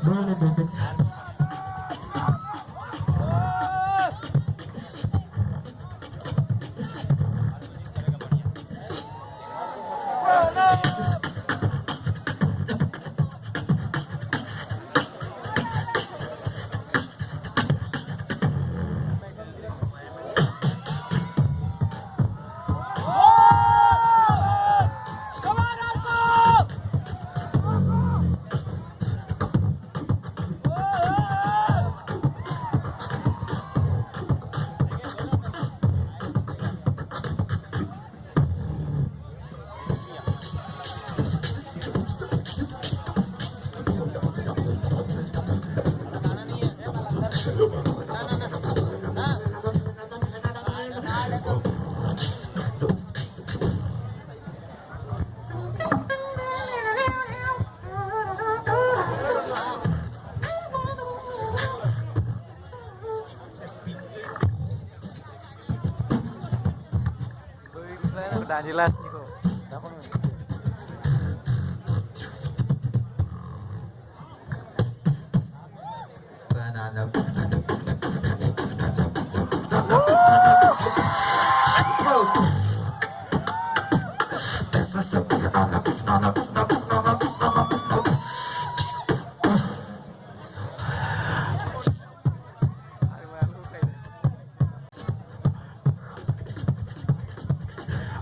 Doing the basics. Udah jelas nih kok.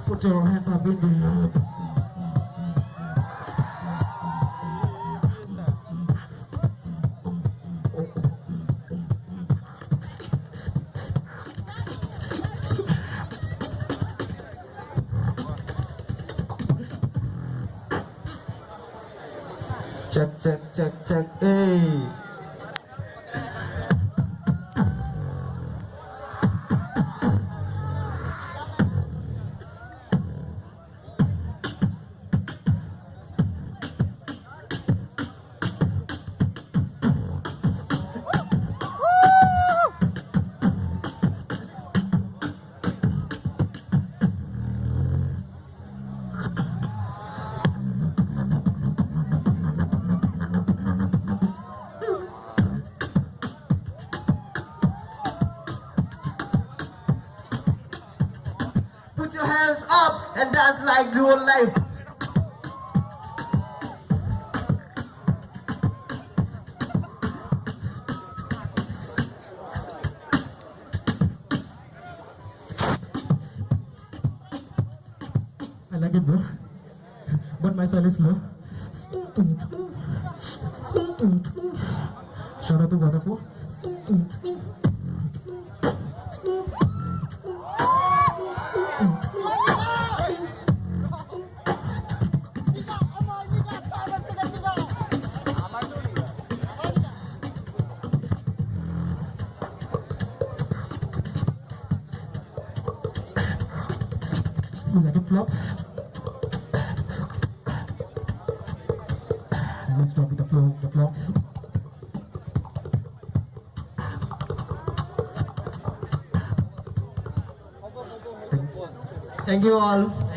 Put your hands up in the air. Check, hey. Put your hands up and dance like real life. I like it, bro. But my style is slow. Shout out to Wonderful. You like it, flop? Let's start with the flop. Thank you all.